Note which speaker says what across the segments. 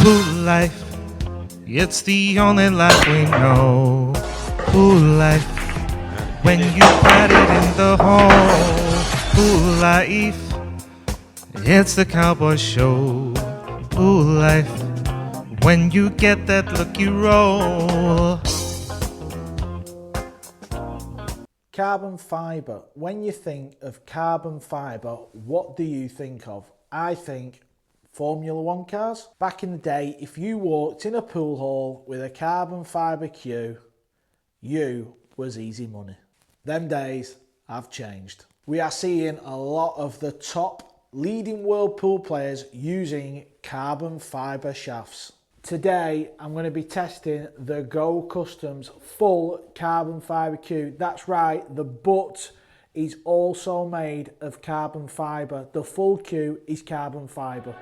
Speaker 1: Pool life, it's the only life we know. Pool life, when you put it in the hole. Pool life, it's the cowboy show. Pool life, when you get that lucky roll.
Speaker 2: Carbon fibre. When you think of carbon fibre, what do you think of? I think Formula One cars. Back in the day, if you walked in a pool hall with a carbon fibre cue, you was easy money. Them days have changed. We are seeing a lot of the top leading world pool players using carbon fibre shafts. Today, I'm going to be testing the Go Customs full carbon fibre cue. That's right, the butt is also made of carbon fibre. The full cue is carbon fibre.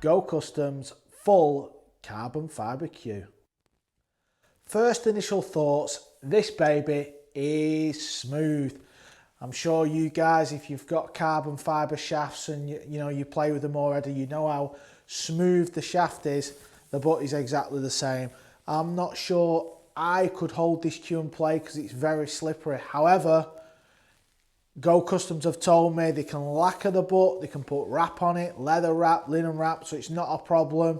Speaker 2: Go Customs full carbon fibre cue. First initial thoughts, this baby is smooth. I'm sure you guys, if you've got carbon fibre shafts and you play with them already, you know how smooth the shaft is. The butt is exactly the same. I'm not sure I could hold this cue and play because it's very slippery. However, Go Customs have told me they can lacquer the butt, they can put wrap on it, leather wrap, linen wrap, so it's not a problem.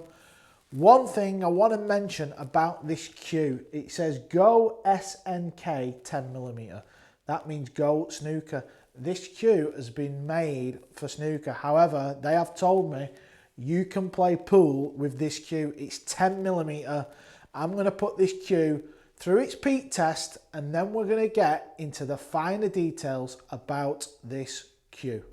Speaker 2: One thing I want to mention about this cue, it says Go SNK 10mm. That means Go Snooker. This cue has been made for snooker. However, they have told me you can play pool with this cue. It's 10mm. I'm going to put this cue through its peak test, and then we're going to get into the finer details about this cue.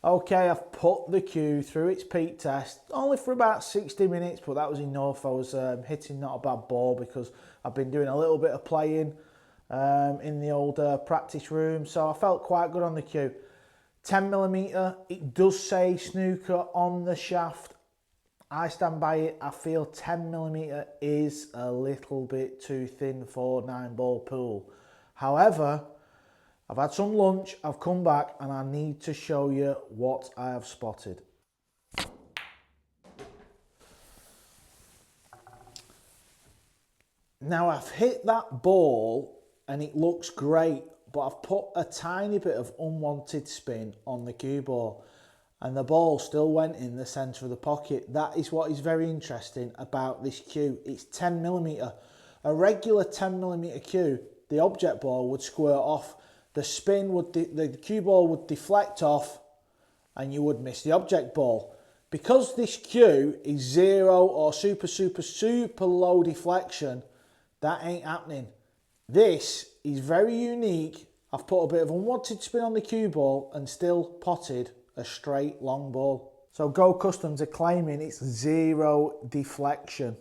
Speaker 2: Okay, I've put the cue through its peak test, only for about 60 minutes, but that was enough. I was hitting not a bad ball because I've been doing a little bit of playing in the old practice room, so I felt quite good on the cue. 10mm, it does say snooker on the shaft. I stand by it. I feel 10mm is a little bit too thin for 9-ball pool. However, I've had some lunch, I've come back, and I need to show you what I have spotted. Now, I've hit that ball and it looks great, but I've put a tiny bit of unwanted spin on the cue ball and the ball still went in the centre of the pocket. That is what is very interesting about this cue. It's 10mm. A regular 10mm cue, the object ball would squirt off. The spin would, the cue ball would deflect off and you would miss the object ball. Because this cue is 0 or super low deflection, that ain't happening. This is very unique. I've put a bit of unwanted spin on the cue ball and still potted a straight long ball. So Go Customs are claiming it's 0 deflection.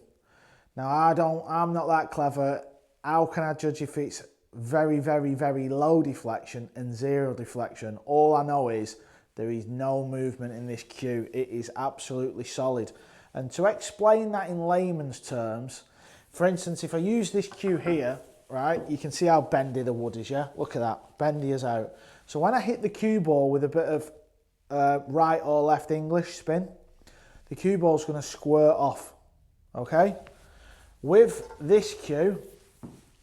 Speaker 2: Now I'm not that clever. How can I judge if it's very low deflection and 0 deflection? All I know is there is no movement in this cue. It is absolutely solid. And to explain that in layman's terms, For instance, if I use this cue here, right, you can see how bendy the wood is, yeah? Look at that, bendy as out. So when I hit the cue ball with a bit of right or left English spin, the cue ball's going to squirt off, okay? With this cue,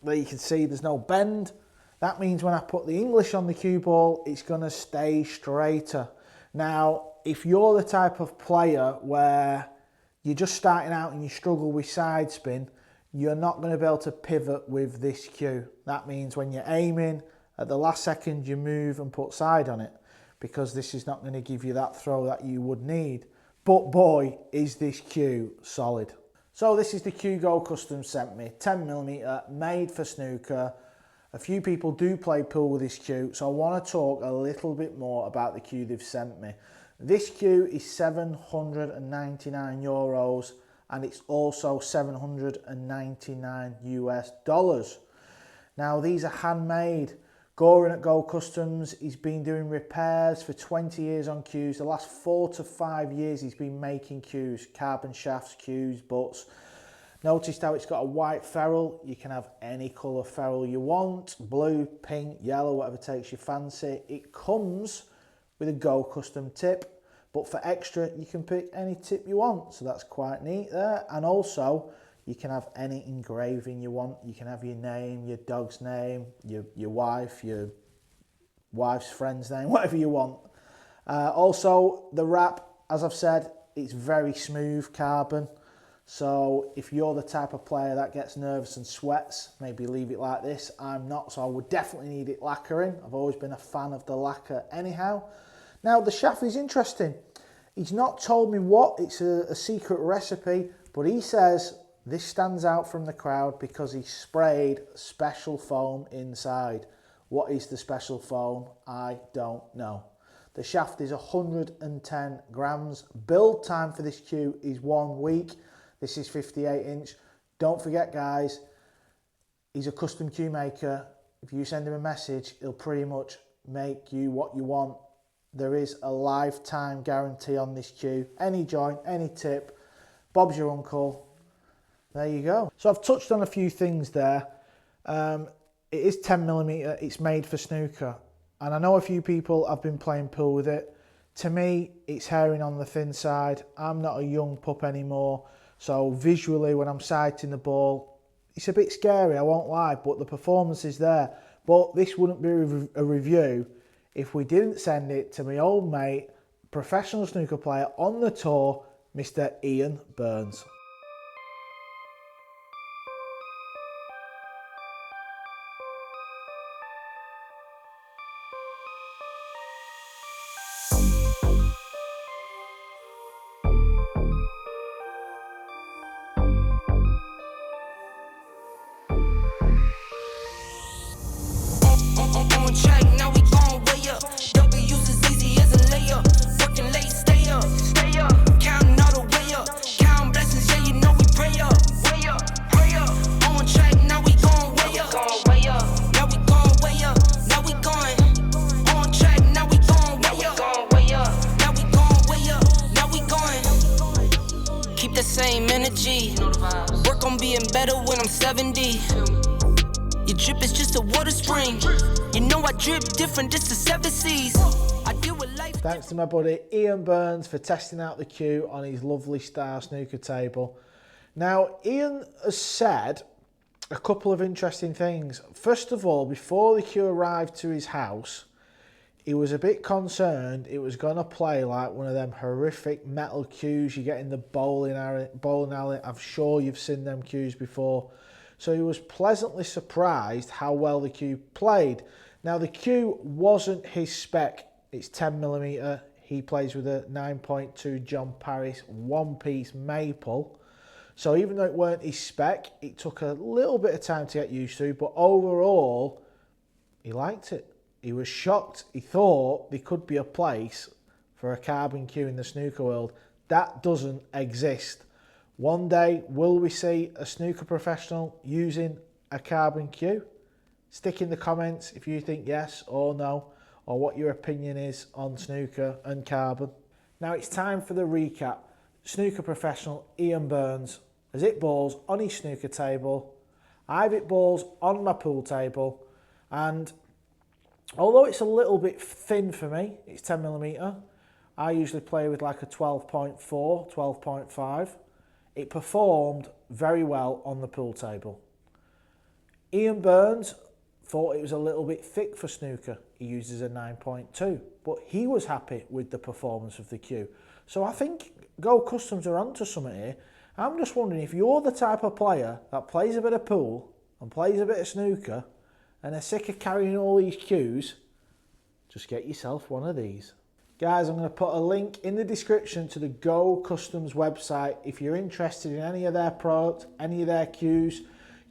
Speaker 2: that you can see there's no bend, that means when I put the English on the cue ball, it's going to stay straighter. Now, if you're the type of player where you're just starting out and you struggle with side spin, you're not going to be able to pivot with this cue. That means when you're aiming, at the last second you move and put side on it, because this is not going to give you that throw that you would need. But boy, is this cue solid. So this is the cue Hugo Custom sent me, 10mm, made for snooker. A few people do play pool with this cue, so I want to talk a little bit more about the cue they've sent me. This cue is 799 euros and it's also 799 US dollars. Now these are handmade. Goran at Hugo Customs, he's been doing repairs for 20 years on cues. The last 4 to 5 years he's been making cues, carbon shafts, cues, butts. Noticed how it's got a white ferrule. You can have any colour ferrule you want, blue, pink, yellow, whatever takes your fancy. It comes with a Hugo Custom tip, but for extra you can pick any tip you want, so that's quite neat there. And also you can have any engraving you want. You can have your name, your dog's name, your wife, your wife's friend's name, whatever you want. Also the wrap, as I've said, it's very smooth carbon. So if you're the type of player that gets nervous and sweats, maybe leave it like this. I'm not, so I would definitely need it lacquering. I've always been a fan of the lacquer anyhow. Now the shaft is interesting. He's not told me what, it's a secret recipe, but he says this stands out from the crowd because he sprayed special foam inside. What is the special foam? I don't know. The shaft is 110 grams. Build time for this cue is 1 week. This is 58 inch. Don't forget guys, he's a custom cue maker. If you send him a message, he'll pretty much make you what you want. There is a lifetime guarantee on this cue. Any joint, any tip, Bob's your uncle. There you go. So I've touched on a few things there. It is 10mm, it's made for snooker. And I know a few people have been playing pool with it. To me, it's herring on the thin side. I'm not a young pup anymore. So visually, when I'm sighting the ball, it's a bit scary, I won't lie, but the performance is there. But this wouldn't be a review if we didn't send it to my old mate, professional snooker player on the tour, Mr. Ian Burns.
Speaker 3: the same energy. Work on being better when I'm 70. Your drip is just a water spring. You know I drip different, just the 7 C's. I deal with life.
Speaker 2: Thanks to my buddy Ian Burns for testing out the cue on his lovely Star snooker table. Now, Ian has said a couple of interesting things. First of all, before the cue arrived to his house, he was a bit concerned it was going to play like one of them horrific metal cues you get in the bowling alley. I'm sure you've seen them cues before. So he was pleasantly surprised how well the cue played. Now, the cue wasn't his spec. It's 10mm. He plays with a 9.2 John Paris one-piece maple. So even though it weren't his spec, it took a little bit of time to get used to, but overall, he liked it. He was shocked. He thought there could be a place for a carbon cue in the snooker world. That doesn't exist. One day, will we see a snooker professional using a carbon cue? Stick in the comments if you think yes or no, or what your opinion is on snooker and carbon. Now it's time for the recap. Snooker professional Ian Burns has hit balls on his snooker table. I've hit balls on my pool table, and although it's a little bit thin for me, it's 10mm, I usually play with like a 12.4, 12.5. It performed very well on the pool table. Ian Burns thought it was a little bit thick for snooker. He uses a 9.2, but he was happy with the performance of the cue. So I think Go Customs are onto something here. I'm just wondering if you're the type of player that plays a bit of pool and plays a bit of snooker and are sick of carrying all these cues, just get yourself one of these. Guys, I'm going to put a link in the description to the Go Customs website. If you're interested in any of their products, any of their cues,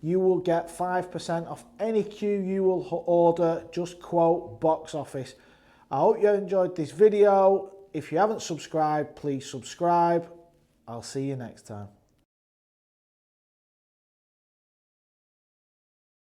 Speaker 2: you will get 5% off any cue you will order. Just quote box office. I hope you enjoyed this video. If you haven't subscribed, please subscribe. I'll see you next time.